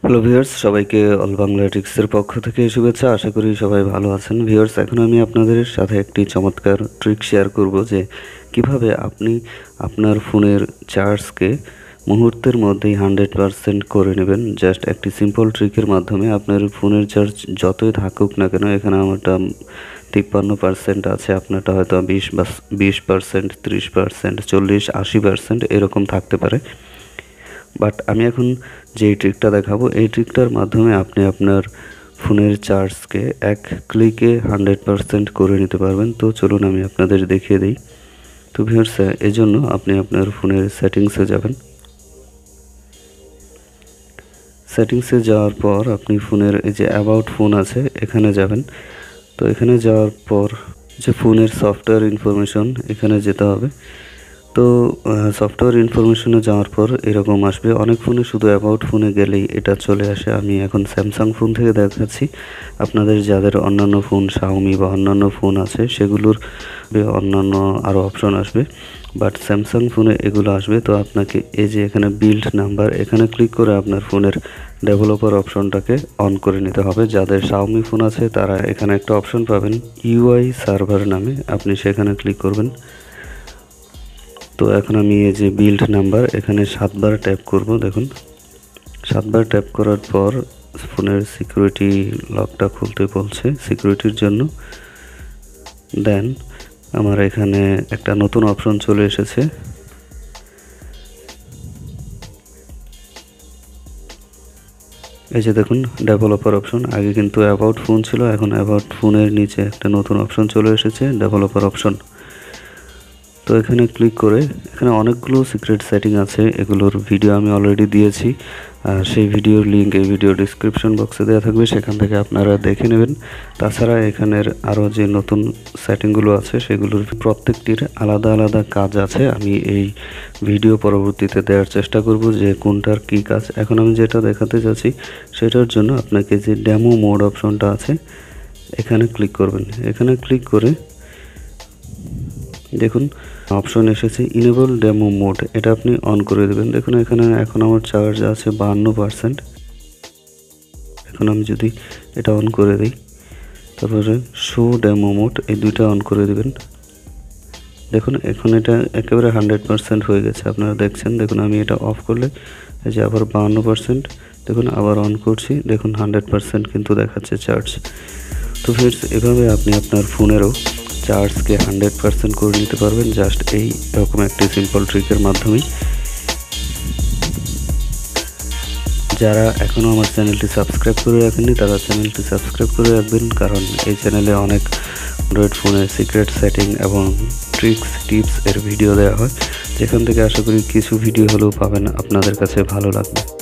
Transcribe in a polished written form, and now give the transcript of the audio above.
Hello viewers, সবাইকে all Bangla ট্রিক্সের পক্ষ থেকে শুভেচ্ছা। আশা করি সবাই ভালো আছেন। ভিউয়ার্স, এখন আমি আপনাদের সাথে একটি চমৎকার ট্রিক শেয়ার করব যে কিভাবে আপনি আপনার ফোনের চার্জকে মুহূর্তের মধ্যেই 100% করে নেবেন। জাস্ট একটি সিম্পল ট্রিকের মাধ্যমে আপনার ফোনের চার্জ যতই থাকুক না কেন, এখানে আমারটা 53% আছে, আপনারটা হয়তো 20%, 30%, 40, 80% এরকম থাকতে পারে। বাট আমি এখন যেই ট্রিকটা দেখাবো, এই ট্রিকটার মাধ্যমে আপনি আপনার ফোনের চার্জকে এক ক্লিকে 100% করে নিতে পারবেন। তো চলুন আমি আপনাদের দেখিয়ে দিই। তো ভিউয়ার্স, এই জন্য আপনি আপনার ফোনের সেটিংসে যাবেন। সেটিংসে যাওয়ার পর আপনি ফোনের এই যে অ্যাবাউট ফোন আছে, এখানে যাবেন। তো এখানে যাওয়ার পর যে ফোনের সফটওয়্যার ইনফরমেশন, এখানে যেতে হবে। তো সফটওয়্যার ইনফরমেশনে যাওয়ার পর এরকম আসবে। অনেক ফোনে শুধু অ্যাবাউট ফোনে গেলেই এটা চলে আসে। আমি এখন স্যামসাং ফোন থেকে দেখাচ্ছি। আপনাদের যাদের অন্যান্য ফোন শাওমি বা অন্যান্য ফোন আছে, সেগুলোর অন্যান্য আরও অপশন আসবে, বাট স্যামসাং ফোনে এগুলো আসবে। তো আপনাকে এই যে এখানে বিল্ড নাম্বার, এখানে ক্লিক করে আপনার ফোনের ডেভেলপার অপশনটাকে অন করে নিতে হবে। যাদের শাওমি ফোন আছে তারা এখানে একটা অপশন পাবেন ইউআই সার্ভার নামে, আপনি সেখানে ক্লিক করবেন। তো এখন আমি এই যে বিল্ড নাম্বার, এখানে 7বার ট্যাপ করব। দেখুন, 7বার ট্যাপ করার পর ফোনের সিকিউরিটি লকটা খুলতে বলছে সিকিউরিটির জন্য। দেন আমার এখানে একটা নতুন অপশন চলে এসেছে। এই যে দেখুন, ডেভেলপার অপশন। আগে কিন্তু অ্যাবাউট ফোন ছিল, এখন অ্যাবাউট ফোনের নিচে একটা নতুন অপশন চলে এসেছে, ডেভেলপার অপশন। তো এখানে ক্লিক করে এখানে অনেকগুলো সিক্রেট সেটিং আছে, এগুলোর ভিডিও আমি অলরেডি দিয়েছি। সেই ভিডিওর লিঙ্ক এই ভিডিও ডিসক্রিপশন বক্সে দেওয়া থাকবে, সেখান থেকে আপনারা দেখে নেবেন। তাছাড়া এখানের আরও যে নতুন সেটিংগুলো আছে, সেগুলোর প্রত্যেকটির আলাদা আলাদা কাজ আছে। আমি এই ভিডিও পরবর্তীতে দেওয়ার চেষ্টা করব যে কোনটার কী কাজ। এখন আমি যেটা দেখাতে চাচ্ছি, সেটার জন্য আপনাকে যে ডেমো মোড অপশনটা আছে, এখানে ক্লিক করবেন। এখানে ক্লিক করে দেখুন অপশন এসেছে ইনেবল ডেমো মোড, এটা আপনি অন করে দেবেন। দেখুন এখানে এখন আমার চার্জ আছে 52%। এখন আমি যদি এটা অন করে দিই, তারপরে শো ডেমো মোড, এই দুইটা অন করে দেবেন। দেখুন এখন এটা একেবারে 100% হয়ে গেছে, আপনারা দেখছেন। দেখুন আমি এটা অফ করলে এই যে আবার 52%, দেখুন আবার অন করছি, দেখুন 100% কিন্তু দেখাচ্ছে চার্জ। তো ফ্রেন্ডস, এভাবে আপনি আপনার ফোনেরও চার্জকে 100% করে নিতে পারবেন জাস্ট এই রকম একটি সিম্পল ট্রিকের মাধ্যমেই। যারা এখনও আমার চ্যানেলটি সাবস্ক্রাইব করে রাখেননি, তারা চ্যানেলটি সাবস্ক্রাইব করে রাখবেন, কারণ এই চ্যানেলে অনেক অ্যান্ড্রয়েড ফোনের সিক্রেট সেটিং এবং ট্রিক্স টিপস এর ভিডিও দেওয়া হয়, যেখান থেকে আশা করি কিছু ভিডিও হলেও পাবেন, আপনাদের কাছে ভালো লাগবে।